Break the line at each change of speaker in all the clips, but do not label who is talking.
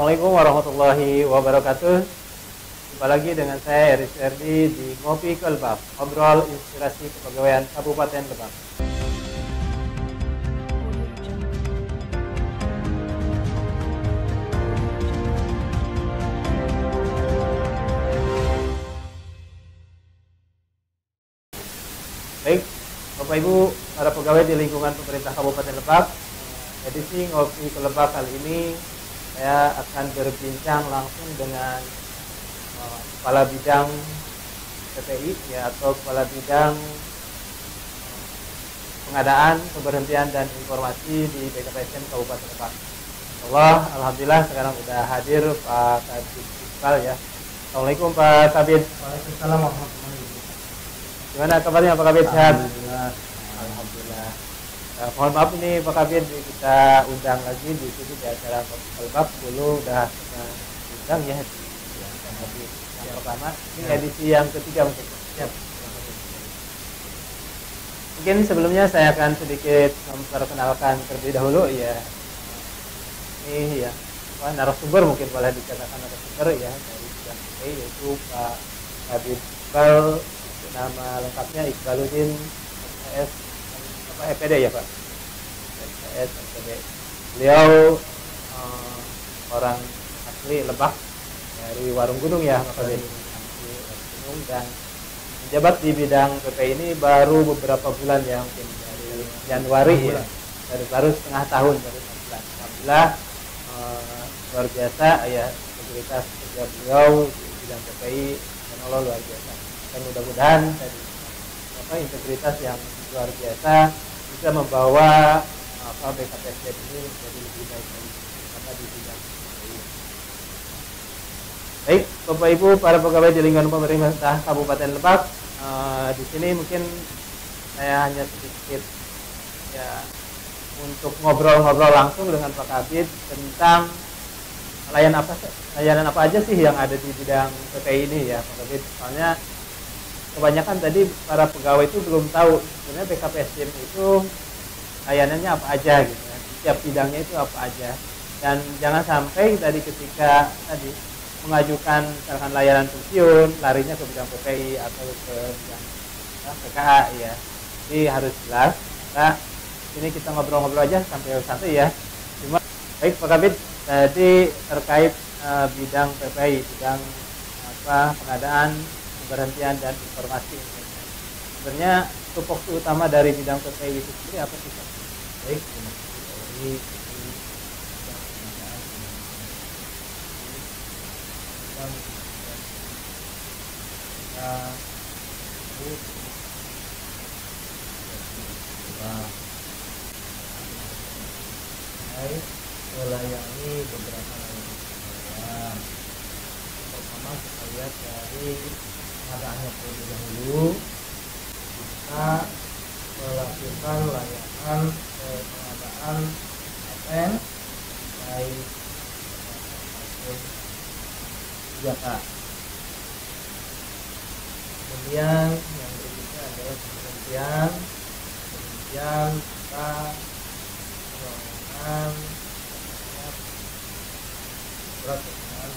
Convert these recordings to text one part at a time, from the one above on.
Assalamualaikum warahmatullahi wabarakatuh. Jumpa lagi dengan saya Eris Erdi di Ngopi ke Lebak, ngobrol inspirasi kepegawaian Kabupaten Lebak. Baik, Bapak Ibu, para pegawai di lingkungan pemerintah Kabupaten Lebak, edisi Ngopi ke Lebak kali ini saya akan berbincang langsung dengan Kepala Bidang PPI ya, atau Kepala Bidang Pengadaan, Pemberhentian dan Informasi di BKPSDM Kabupaten Lebak. Alhamdulillah sekarang sudah hadir Pak Kabid Iqbal ya. Assalamualaikum Pak Kabid.
Waalaikumsalam warahmatullahi wabarakatuh.
Gimana kabarnya Pak Kabid? Sehat?
Alhamdulillah.
Mohon maaf ini Pak Kabid, kita undang lagi di sini di acara Ngopi ke Lebak. Dulu udah undang ya di yang pertama. Ini edisi yang ketiga mungkin.
Siap.
Mungkin sebelumnya saya akan sedikit memperkenalkan terlebih dahulu ya. Ini ya, narasumber mungkin boleh dikatakan narasumber ya dari bidang PPI, yaitu Pak Kabid Iqbal. Nama lengkapnya Iqbaluddin SPS EPD ya Pak. SPS EPD. Beliau orang asli Lebak dari Warung Gunung ya Pak Kabid. Asli Warung Gunung dan menjabat di bidang PPI ini baru beberapa bulan ya, mungkin dari Januari ya. Baru setengah tahun, baru 6 bulan. Alhamdulillah luar biasa ya integritas kerja beliau di bidang PPI, dan Allah luar biasa. Dan mudah-mudahan integritas yang luar biasa bisa membawa BKPSDM ini menjadi lebih baik lagi karena di bidang PPI. Baik, Bapak Ibu, para pegawai di lingkungan pemerintah Kabupaten Lebak, di sini mungkin saya hanya sedikit ya untuk ngobrol-ngobrol langsung dengan Pak Kabid tentang layanan apa aja sih yang ada di bidang PPI ini ya Pak Kabid. Soalnya kebanyakan tadi para pegawai itu belum tahu sebenarnya BKPSDM itu layanannya apa aja gitu ya. Setiap bidangnya itu apa aja. Dan jangan sampai tadi ketika tadi mengajukan misalkan layanan pensiun larinya ke bidang PPI atau ke bidang PKA ya. Jadi harus jelas. Nah, ini kita ngobrol-ngobrol aja sampai santai ya. Cuma baik Pak Kabid, tadi terkait bidang PPI, bidang pengadaan, pemberhentian dan informasi. Sebenarnya tupoksi utama dari bidang PPI itu sendiri apa sih Pak?
Baik, terima kasih. Melayani beberapa layanan. Pertama kita lihat dari pengadaannya terlebih dahulu. Kita melakukan layanan pengadaan paten baik maupun jasa. Kemudian yang berikutnya adalah pemberhentian kita melakukan surat keterangan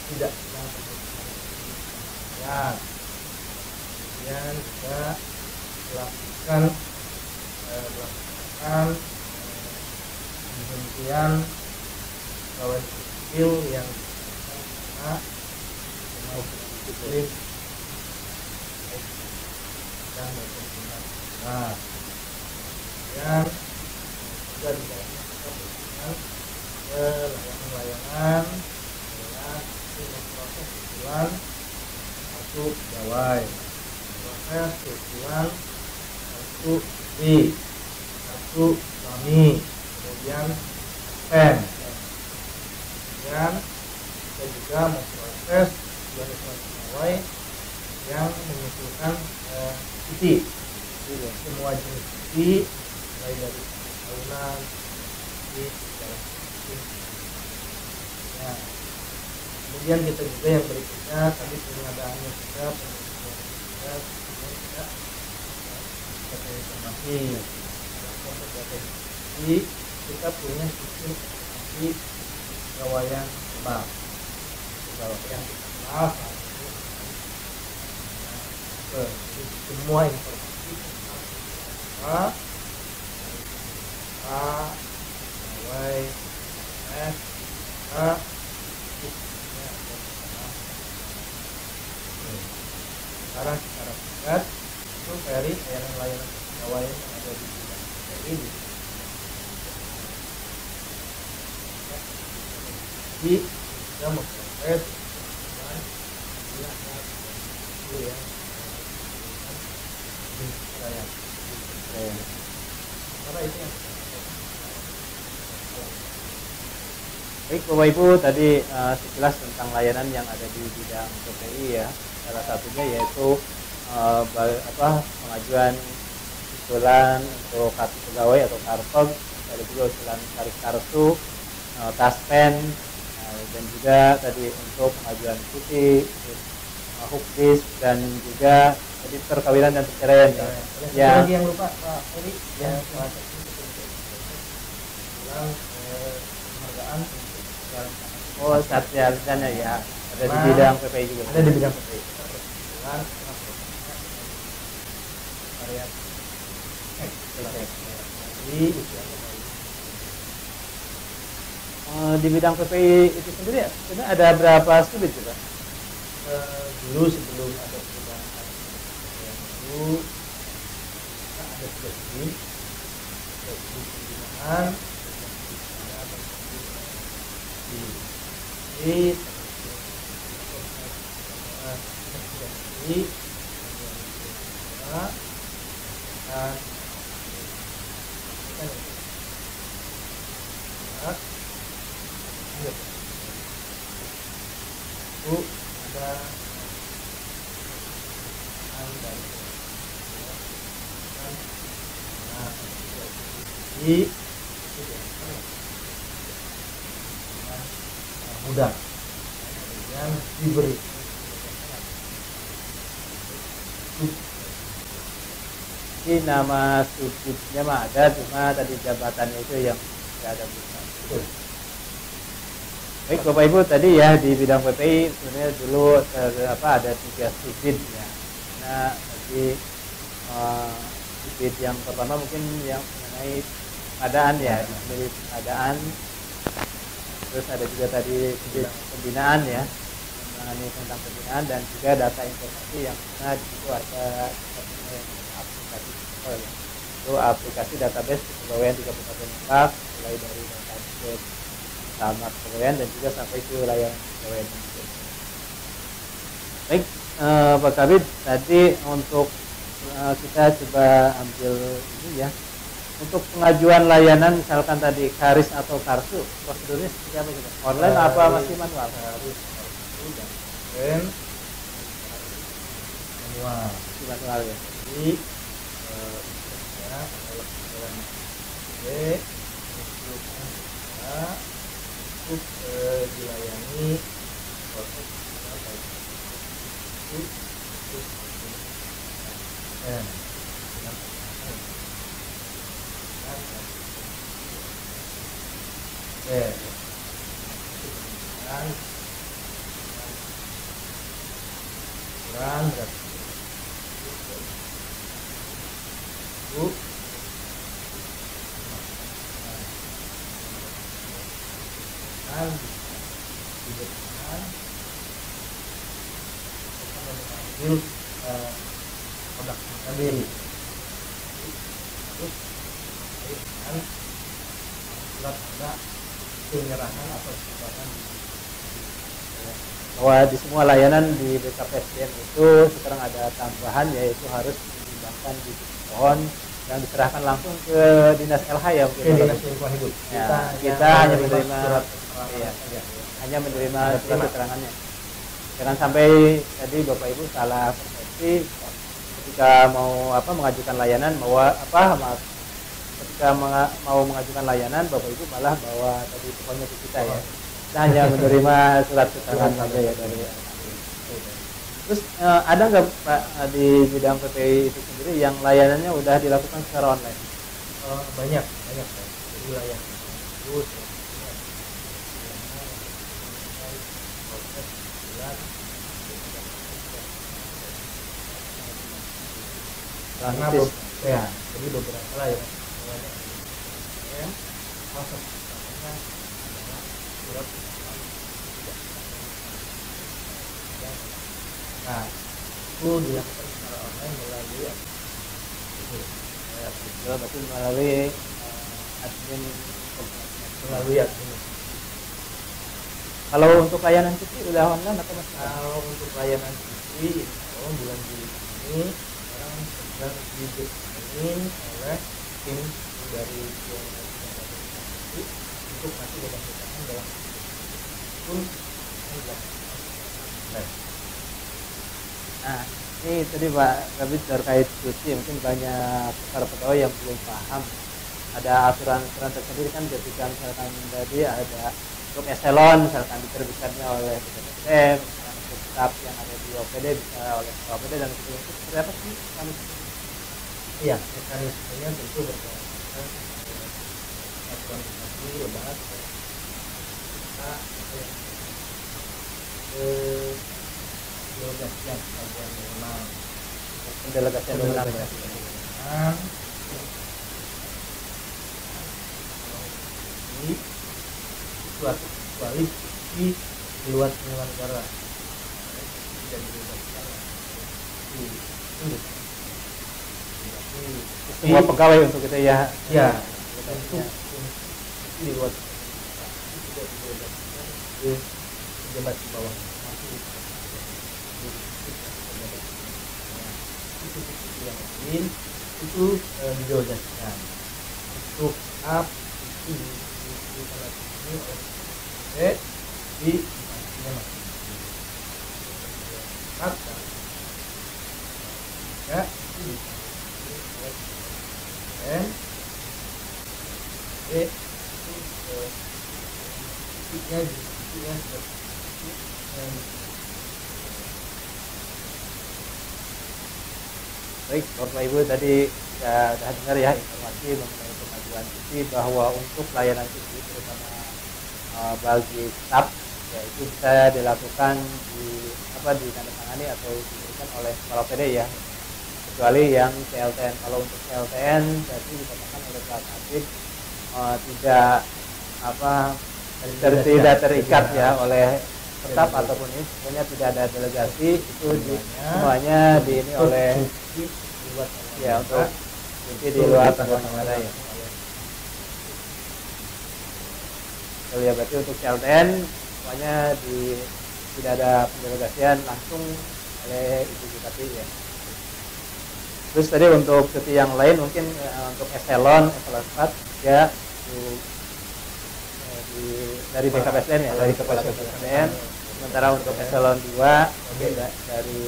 tidak pernah pemberhentian. Kemudian juga melakukan pemberhentian pegawai sipil yang karena maupun disiplin dan maupun tindak pidana. Kemudian juga di dalamnya kita berikan layanan proses usulan satu pegawai, proses usulan satu istri, satu suami, kemudian pen. Kemudian kita juga memproses dari pegawai yang mengusulkan cuti. Semua jenis cuti mulai dari tahunan, cuti ya. Kemudian kita juga yang berikutnya tadi pengadaannya juga informasi. Dalam konteks informasi kita punya sistem informasi kepegawaian kebal yang kita kenal saat ini. Jadi semua informasi tentang apa pegawai S sekarang secara singkat itu Ferry layanan kepegawaian yang ada di bidang PPI di kita memproses dengan ya karena itu yang
baik Bapak Ibu, tadi sekilas tentang layanan yang ada di bidang PPI ya. Salah satunya yaitu pengajuan usulan untuk kartu pegawai atau karpeg, ada juga usulan tarik kartu, taspen, dan juga tadi untuk pengajuan cuti, hukbis, dan juga tadi perkawinan dan perceraian ya.
Ya. Lagi yang lupa Pak Ferry yang penghargaan
oh satya rencana ya, ada di bidang PPI juga.
Ada di bidang PPI.
Di bidang PPI itu sendiri sebenarnya ada berapa studi coba?
Dulu sebelum ada perubahan itu ada 3 studi pembinaan itu ada mudah yang diberi
ini nama subsidi-nya mah ada, cuma tadi jabatannya itu yang tidak ada bukan. Baik Bapak Ibu, tadi ya di bidang PPI sebenarnya dulu ada 3 subsidi ya. Nah tadi subsidi yang pertama mungkin yang mengenai pengadaan ya, dari pengadaan. Terus ada juga tadi pembinaan ya, mengenai tentang pembinaan, dan juga data informasi yang mana di situ ada aplikasi ya. Itu aplikasi database kepegawaian di Kabupaten Lebak, mulai dari database camat kepegawaian dan juga sampai ke wilayah kepegawaian. Baik Pak Kabid, tadi untuk kita coba ambil ini ya. Untuk pengajuan layanan misalkan tadi karis atau kartu, prosedurnya seperti apa gitu? Online apa masih manual?
Karis, kartu, dan manual.
Masih manual ya.
Jadi adalah jalan untuk dilayani proses itu dan kurang produk tadi terus dengan surat tanda penyerahan atau penyerahan
bahwa di semua layanan di BKPSDM itu sekarang ada tambahan, yaitu harus ditimbangkan di pohon yang diserahkan langsung ke dinas LH ya mungkin.
Dinas Lingkungan Hidup.
Ya, kita hanya menerima surat hanya menerima surat keterangannya. Jangan sampai tadi Bapak Ibu salah persepsi ketika mau mengajukan layanan, ketika mau mengajukan layanan Bapak Ibu malah bawa tadi pokoknya ke kita ya. Kita hanya menerima surat keterangan saja ya dari. Terus ada nggak Pak di bidang PPI itu sendiri yang layanannya udah dilakukan secara online?
Banyak Pak. Jadi layanan itu karena ya jadi beberapa lah yang awalnya proses adalah surat nah itu dilakukan secara online melalui itu
ya, berarti melalui admin
melalui admin.
Kalau untuk layanan cuti udah online atau masih?
Kalau untuk layanan cuti bulan Juli ini sekarang sedang didesain oleh tim dari untuk nanti dilakukan dalam pun
Nah, ini tadi Pak Kabit terkait cuti, mungkin banyak para pegawai yang belum paham. Ada aturan-aturan tersendiri kan ketika misalkan tadi ada untuk eselon misalkan diterbitkannya oleh BKPSDM, untuk staf yang ada di OPD bisa oleh OPD dan itu seperti apa sih kami?
Iya, mekanismenya tentu berdasarkan aturan tadi lebat kita delegasian bagian memang
Pendelegasian wewenang ya.
Suatu kecuali di luar penyelenggara tidak dilegaskan
Semua pegawai untuk itu ya.
Ya, untuk di luar tidak dilegaskan ke pejabat di bawah itu yang lain itu didelegasikan untuk up itu ini oleh di instansinya masing-masing. Kata ya itu dan itu
Baik, Bapak Ibu tadi sudah dengar ya informasi mengenai pengajuan cuti bahwa untuk layanan cuti terutama bagi staf ya itu bisa dilakukan ditandatangani atau diberikan oleh kepala PD ya, kecuali yang CLTN. Kalau untuk CLTN tadi dikatakan oleh Pak Kabit tidak terikat ya oleh tetap ataupun ini sebenarnya tidak ada delegasi itu semuanya di ini oleh ya untuk cuti di luar tanggungan negara ya. Jadi ya berarti untuk CLTN semuanya tidak ada pendelegasian langsung oleh Ibu Bupati ya. Terus tadi untuk cuti yang lain mungkin untuk eselon 4 ya dari BKPSDM ya, dari Kepala BKPSDM. Sementara untuk eselon 2 dari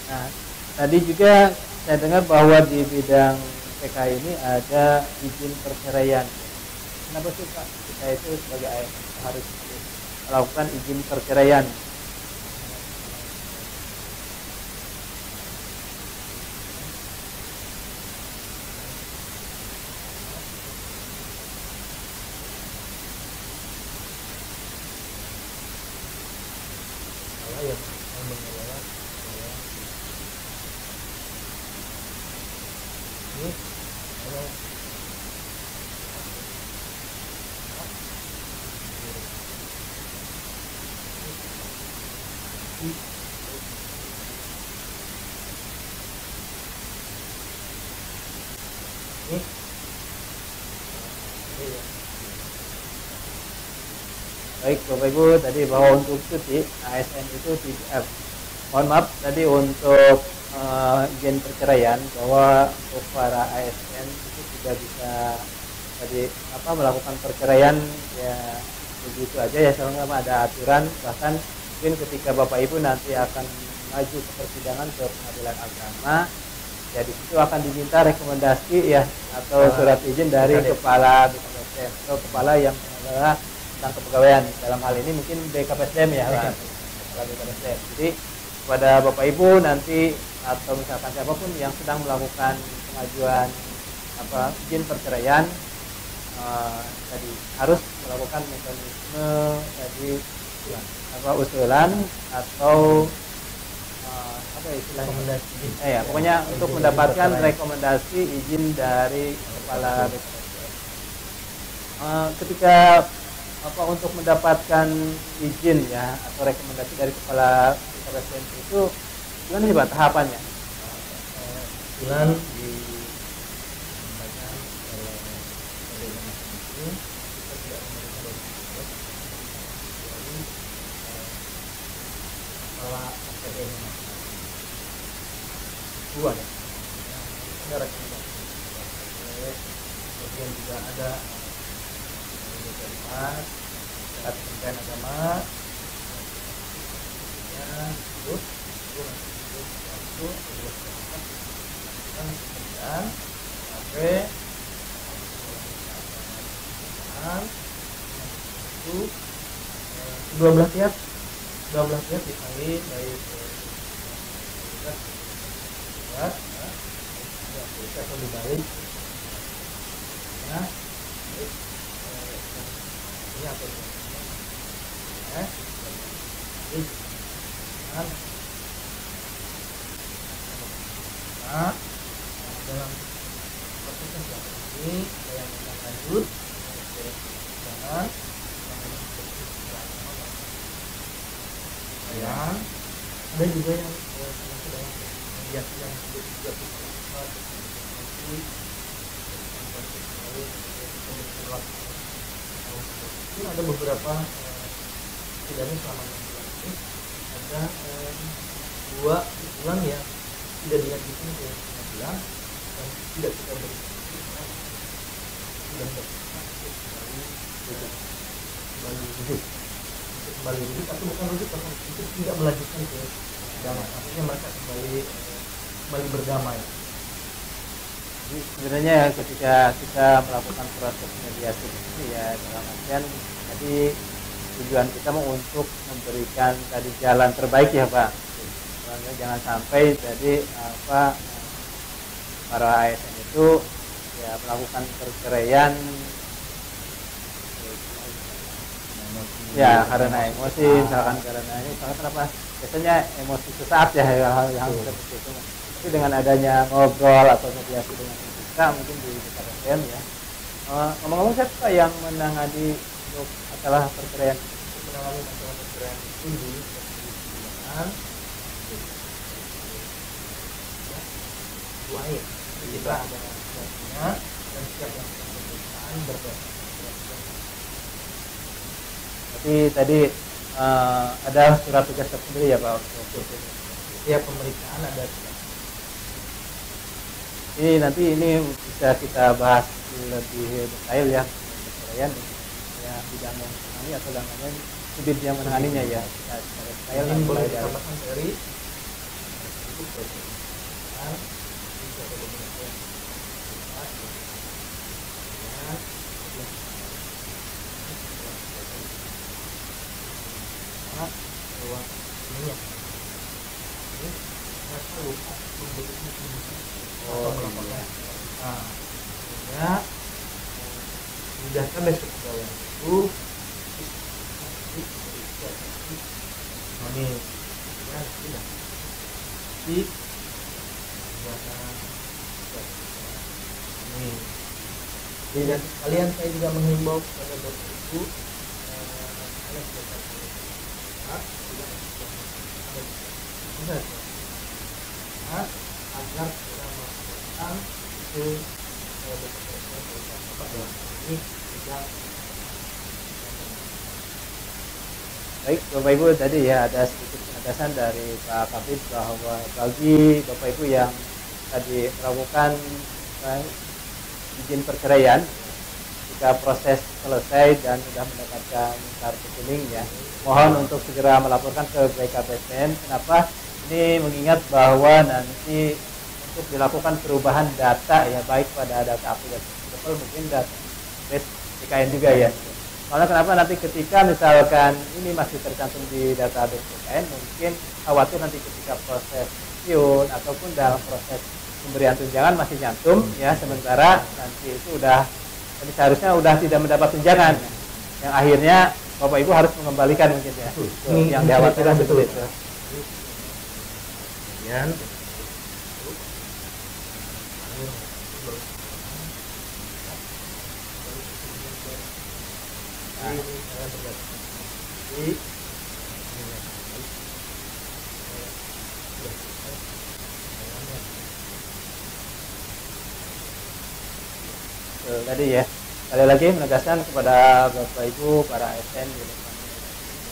Nah, tadi juga saya dengar bahwa di bidang PK ini ada izin perceraian. Kenapa sih Pak kita itu sebagai ASN harus melakukan izin perceraian? Baik Bapak Ibu, tadi bahwa untuk cuti ASN itu mohon maaf tadi untuk izin perceraian bahwa untuk para ASN itu tidak bisa tadi melakukan perceraian ya begitu aja ya, selama ada aturan. Bahkan mungkin ketika Bapak Ibu nanti akan maju ke persidangan ke pengadilan agama ya, di situ akan diminta rekomendasi ya atau surat izin dari kepala BKPSDM atau kepala yang mengelola tentang kepegawaian. Dalam hal ini mungkin BKPSDM ya, kepala BKPSDM. Jadi kepada Bapak Ibu nanti atau misalkan siapapun yang sedang melakukan pengajuan izin perceraian tadi harus melakukan mekanisme tadi usulan atau apa istilahnya?
Rekomendasi.
Ya, pokoknya untuk mendapatkan rekomendasi izin dari kepala BKPSDM. Ketika untuk mendapatkan izin ya atau rekomendasi dari kepala BKPSDM itu gimana sih Pak tahapannya?
Kebetulan di sampaikan oleh masing-masing kita tidak memberikan rekomendasi dari kepala APBN masing-masing. Dua ya, ada rekomendasi kemudian juga ada dari Kementerian Agama ya terus itu pekerjaan sampai itu 12 pihak dikali baik atau dibalik ya ini apa ini dalam proses yang ini yang lanjut jangan ada juga yang dalam mediasi yang juga mungkin ada beberapa setidaknya selama 6 bulan ini ada 2 usulan yang tidak dilanjutkan ke pengadilan dan tidak kita berikan kembali rujuk atau bukan rujuk itu tidak melanjutkan ke pengadilan, artinya mereka kembali berdamai.
Jadi sebenarnya ketika kita melakukan proses mediasi ini ya dalam artian tadi tujuan kita mau untuk memberikan tadi jalan terbaik ya Pak. Jangan sampai jadi para ASN itu ya melakukan perceraian ya karena emosi, misalkan karena ini kenapa biasanya emosi sesaat ya hal yang seperti itu. Tapi dengan adanya ngobrol atau mediasi dengan kita mungkin di BKPSDM ya. Ngomong-ngomong siapa yang menangani untuk masalah perceraian?
Menangani masalah perceraian itu di pekerjaan lain. Kita ada siapnya dan siap yang pemeriksaan berdasarkan.
Tapi tadi ada surat tugas tersendiri ya Pak untuk
setiap pemeriksaan ada.
Ini nanti ini bisa kita bahas lebih detail ya perceraian ya bidang yang menangani atau namanya sudin yang menanganinya ya kita detail
ini boleh
dari
ditambahkan dari itu perceraian mudahkan besok pegawai itu ini ya sudah di ini dan kalian saya juga menghimbau kepada bapak ibu agar kita melakukan itu ini tidak.
Baik Bapak Ibu, tadi ya ada sedikit penegasan dari Pak Kabid bahwa bagi Bapak Ibu yang tadi melakukan izin perceraian jika proses selesai dan sudah mendapatkan kartu kuning ya, mohon untuk segera melaporkan ke BKPSDM. Kenapa? Ini mengingat bahwa nanti untuk dilakukan perubahan data ya, baik pada data aplikasi mungkin data BKN juga ya. Karena kenapa nanti ketika misalkan ini masih tercantum di database BKN, mungkin khawatir nanti ketika proses pensiun ataupun dalam proses pemberian tunjangan masih nyantum ya, sementara nanti itu udah jadi seharusnya udah tidak mendapat tunjangan yang akhirnya Bapak Ibu harus mengembalikan mungkin ya. Yang dikhawatirkan betul itu.
kemudian ini saya berdasarkan di
tadi ya, sekali lagi menegaskan kepada Bapak Ibu para ASN di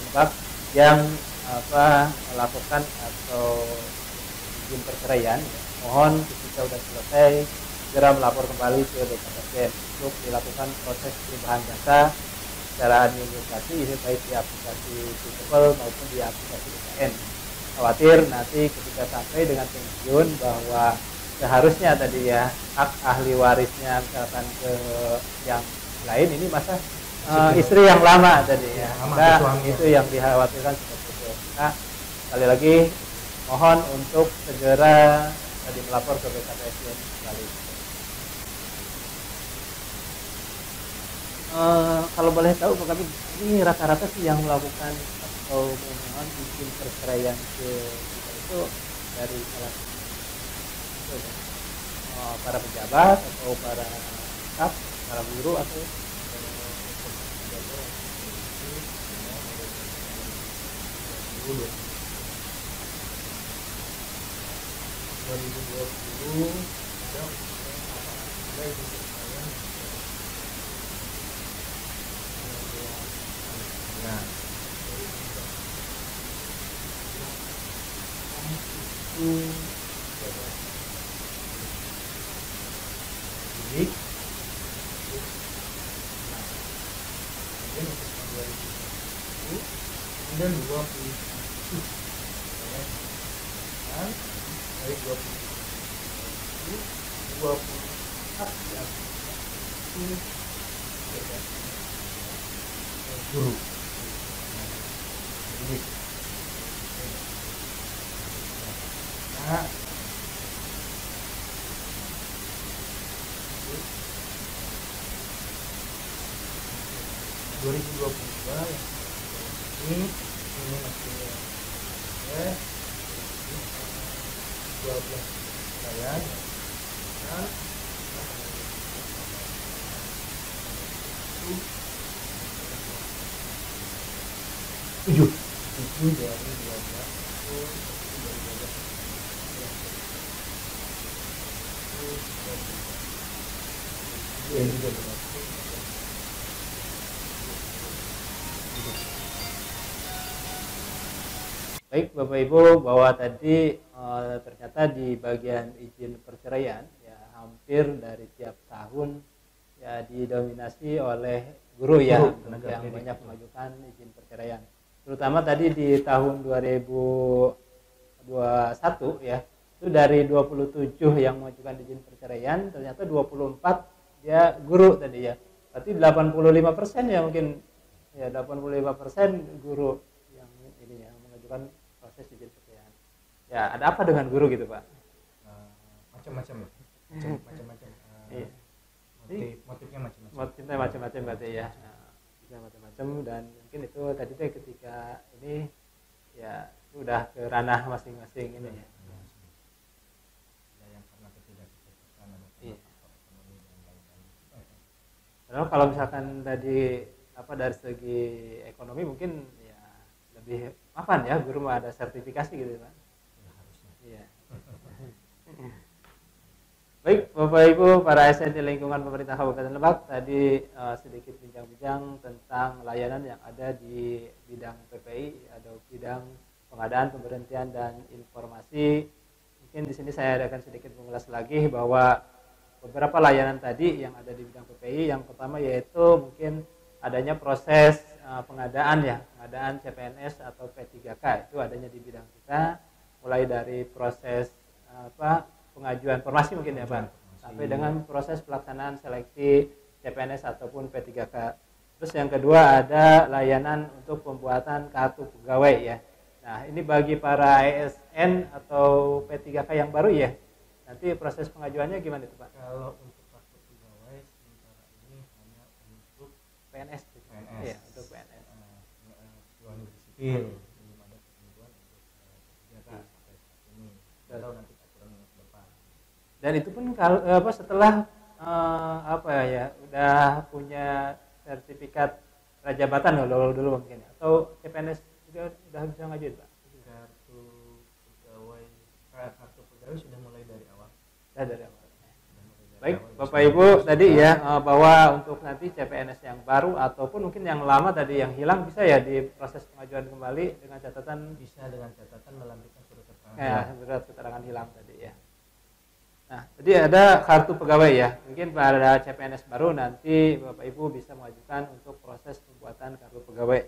lengkap yang melakukan atau izin perceraian, ya, mohon ketika sudah selesai segera melapor kembali ke BKKBN untuk dilakukan proses perubahan data secara administrasi, ini baik di aplikasi Sipol maupun di aplikasi BKN. Khawatir nanti ketika sampai dengan pensiun bahwa seharusnya tadi ya hak ahli warisnya misalkan ke yang lain, ini masa istri yang lama tadi ya, nah, itu yang dikhawatirkan seperti itu. Nah, sekali lagi mohon untuk segera tadi melapor ke BKPSDM kembali. Kalau boleh tahu Pak Kabin, ini rata-rata sih yang melakukan atau memohon izin perceraian ke kita itu dari salah para pejabat atau para staf, para guru atau
2020 ada mulai dipercaya jadi kemudian 27 dari 20 guru nah 2022 yang ini masih 12 saya dan 7 dari 12 itu
Baik Bapak Ibu, bahwa tadi ternyata di bagian izin perceraian ya hampir dari tiap tahun ya didominasi oleh guru ya yang banyak mengajukan izin perceraian. Terutama tadi di tahun 2021 ya, itu dari 27 yang mengajukan izin perceraian ternyata 24 dia guru tadi ya. Berarti 85% ya mungkin ya 85% guru yang ini ya mengajukan proses izin perceraian. Ya, ada apa dengan guru gitu, Pak?
Macam-macam.
Iya.
Motifnya macam-macam.
Motifnya macam-macam berarti ya. Bisa macam-macam dan mungkin itu tadi teh ketika ini ya sudah ke ranah masing-masing ini ya.
Yang karena ketidakcocokan ada ekonomi dan lain-lain.
Padahal kalau misalkan tadi dari segi ekonomi mungkin ya lebih mapan ya, guru mah ada sertifikasi gitu Pak.
Ya harusnya.
Iya. Baik Bapak Ibu para ASN di lingkungan pemerintah Kabupaten Lebak, tadi sedikit bincang-bincang tentang layanan yang ada di bidang PPI atau bidang pengadaan, pemberhentian dan informasi. Mungkin di sini saya akan sedikit mengulas lagi bahwa beberapa layanan tadi yang ada di bidang PPI, yang pertama yaitu mungkin adanya proses pengadaan CPNS atau P3K, itu adanya di bidang kita, mulai dari proses pengajuan formasi mungkin ya Pak, sampai dengan proses pelaksanaan seleksi CPNS ataupun P3K. Terus yang kedua ada layanan untuk pembuatan kartu pegawai ya. Nah ini bagi para ASN atau P3K yang baru ya, nanti proses pengajuannya gimana itu Pak?
Kalau untuk kartu pegawai sementara ini hanya untuk
PNS. Ya, untuk PNS.
Luar negeri sipil. Belum ada ketentuan untuk P3K sampai saat ini. atau nanti aturan ke depan.
Dan itu pun kalau setelah udah punya sertifikat prajabatan dulu mungkin ya, atau CPNS juga udah bisa ngajuin Pak?
Kartu pegawai sudah mulai dari awal.
Dari awal. Baik, Bapak Ibu tadi ya bahwa untuk nanti CPNS yang baru ataupun mungkin yang lama tadi yang hilang bisa ya diproses pengajuan kembali dengan catatan
melampirkan surat keterangan.
Ya, surat keterangan hilang tadi ya. Nah, jadi ada kartu pegawai ya. Mungkin pada CPNS baru nanti Bapak Ibu bisa mengajukan untuk proses pembuatan kartu pegawai.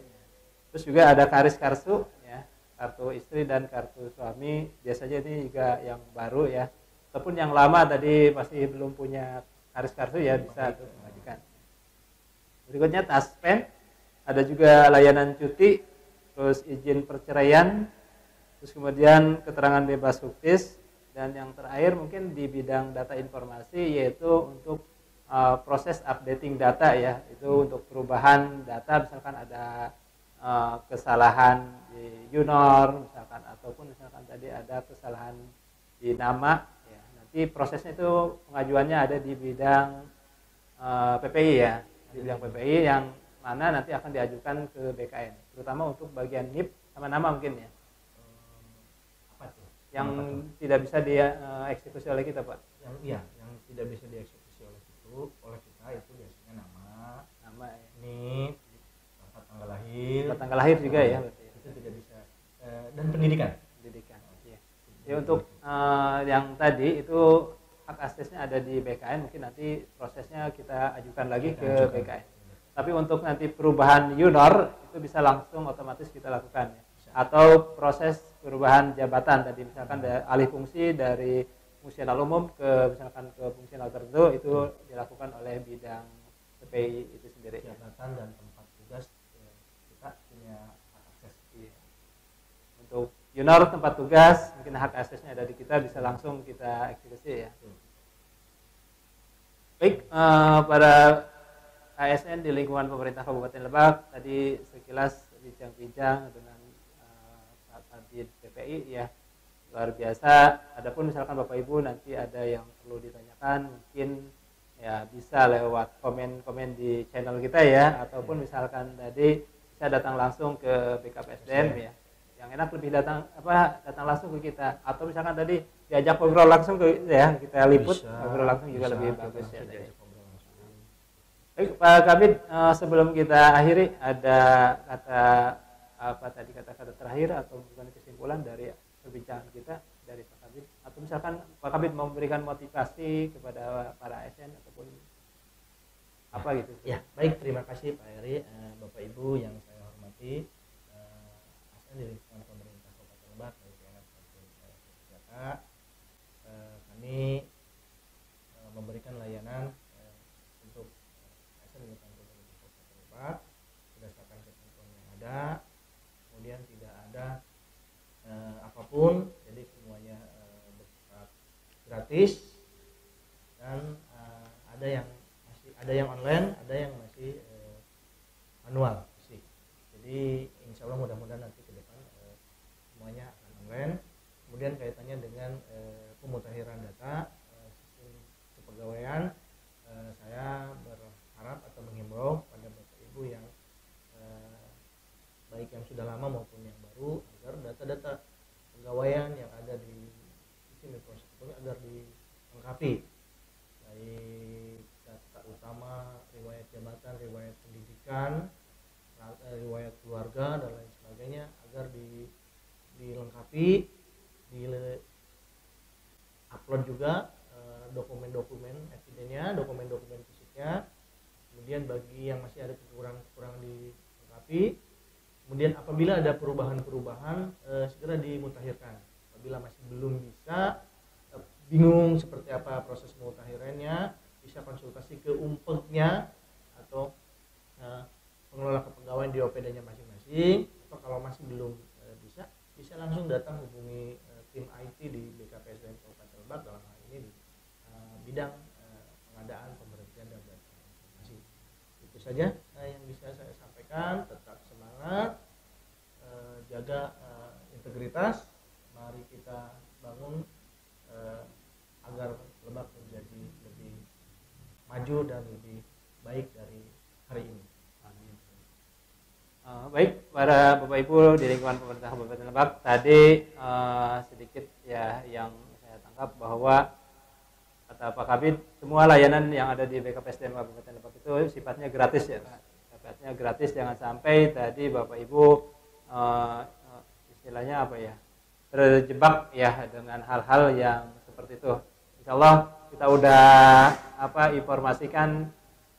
Terus juga ada karis kartu ya, kartu istri dan kartu suami. Biasanya ini juga yang baru ya. Ataupun yang lama tadi masih belum punya karis kartu ya bisa untuk mengajukan. Berikutnya taspen, ada juga layanan cuti, terus izin perceraian, terus kemudian keterangan bebas huktis. Dan yang terakhir mungkin di bidang data informasi yaitu untuk proses updating data ya, itu untuk perubahan data, misalkan ada kesalahan di Yunor misalkan, ataupun misalkan tadi ada kesalahan di nama ya, nanti prosesnya itu pengajuannya ada di bidang PPI ya, di bidang PPI yang mana nanti akan diajukan ke BKN, terutama untuk bagian NIP sama nama mungkin ya, yang tidak bisa dieksekusi oleh kita Pak.
Yang tidak bisa dieksekusi oleh kita itu biasanya nama ya. NIP, tanggal lahir juga ya berarti.
Itu tidak bisa.
Dan pendidikan.
Ya. Ya untuk yang tadi itu hak aksesnya ada di BKN, mungkin nanti prosesnya kita ajukan lagi ke BKN. Tapi untuk nanti perubahan Yunor itu bisa langsung otomatis kita lakukan ya. Atau proses perubahan jabatan tadi misalkan alih fungsi dari fungsional umum ke misalkan ke fungsional tertentu itu dilakukan oleh bidang PPI itu sendiri.
Jabatan dan tempat tugas kita punya hak akses.
Iya. Untuk Yunor tempat tugas mungkin hak aksesnya ada di kita, bisa langsung kita eksekusi ya. Baik, pada ASN di lingkungan pemerintah Kabupaten Lebak tadi sekilas bincang-bincang dengan di PPI ya, luar biasa. Adapun misalkan Bapak Ibu nanti ada yang perlu ditanyakan mungkin ya bisa lewat komen-komen di channel kita ya, ataupun misalkan tadi bisa datang langsung ke BKPSDM ya. Yang enak lebih datang langsung ke kita, atau misalkan tadi diajak ngobrol langsung ke ya, kita liput ngobrol langsung juga lebih bagus ya. Baik Pak Kabid, sebelum kita akhiri ada kata-kata terakhir atau bukan kesimpulan dari perbincangan kita dari Pak Kabid, atau misalkan Pak Kabid mau memberikan motivasi kepada para ASN ataupun apa gitu.
Ya, baik, terima kasih Pak Heri, Bapak Ibu yang saya hormati, ASN di lingkungan pemerintah Kabupaten Lebak, kami memberikan layanan untuk ASN di lingkungan pemerintah Kabupaten Lebak berdasarkan ketentuan yang ada. Kemudian tidak ada apapun, jadi semuanya bersifat gratis, dan ada yang online, ada yang masih manual sih. Jadi insya Allah mudah-mudahan nanti ke depan semuanya akan online. Kemudian kaitannya dengan pemutakhiran data sistem kepegawaian, saya berharap atau menghimbau pada Bapak Ibu yang baik yang sudah lama maupun yang baru, agar data-data pegawaian yang ada di sistem informasi kepegawaian agar dilengkapi, baik data utama, riwayat jabatan, riwayat pendidikan, riwayat keluarga dan lain sebagainya, agar dilengkapi, upload juga dokumen-dokumen evidennya, dokumen-dokumen fisiknya. Kemudian bagi yang masih ada kekurangan dilengkapi. Kemudian apabila ada perubahan-perubahan segera dimutakhirkan. Apabila masih belum bisa, bingung seperti apa proses pemutakhirannya, bisa konsultasi ke umpegnya atau pengelola kepegawaian di OPD-nya masing-masing. Atau kalau masih belum bisa langsung datang hubungi tim IT di BKPSDM Kabupaten Lebak, dalam hal ini di bidang pengadaan, pemberhentian dan data informasi. Itu saja yang bisa saya sampaikan. Tetap semangat, jaga integritas, mari kita bangun agar Lebak menjadi lebih maju dan lebih baik dari hari ini.
Amin. Baik, para Bapak Ibu di lingkungan pemerintah Kabupaten Lebak, tadi sedikit ya yang saya tangkap bahwa kata Pak Kabid, semua layanan yang ada di BKPSDM Kabupaten Lebak itu sifatnya gratis ya, Pak. Sifatnya gratis, jangan sampai tadi Bapak Ibu istilahnya apa ya, terjebak ya dengan hal-hal yang seperti itu. Insya Allah kita udah informasikan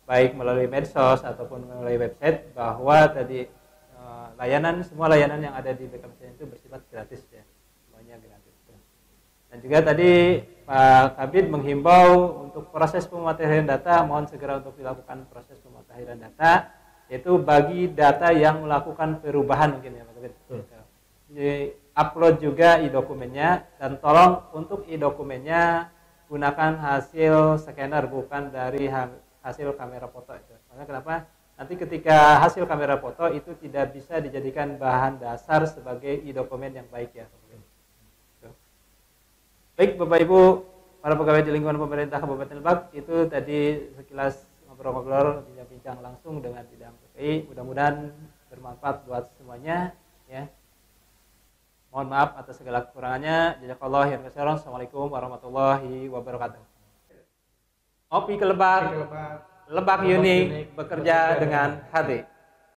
baik melalui medsos ataupun melalui website bahwa tadi semua layanan yang ada di BKPSDM itu bersifat gratis ya, semuanya gratis. Dan juga tadi Pak Kabid menghimbau untuk proses pemutahiran data, mohon segera untuk dilakukan proses pemutahiran data, yaitu bagi data yang melakukan perubahan mungkin ya Pak Kabid. Jadi upload juga e-dokumennya, dan tolong untuk e-dokumennya gunakan hasil scanner bukan dari hasil kamera foto itu. Karena kenapa? Nanti ketika hasil kamera foto itu tidak bisa dijadikan bahan dasar sebagai e-dokumen yang baik ya. Baik Bapak Ibu, para pegawai di lingkungan pemerintah Kabupaten Lebak, itu tadi sekilas ngobrol-ngobrol, bincang-bincang langsung dengan bidang PPI. Mudah-mudahan bermanfaat buat semuanya ya. Mohon maaf atas segala kekurangannya. Jazakallahu khairan. Assalamualaikum warahmatullahi wabarakatuh. Opi ke Lebak, Lebak unik bekerja dengan hati.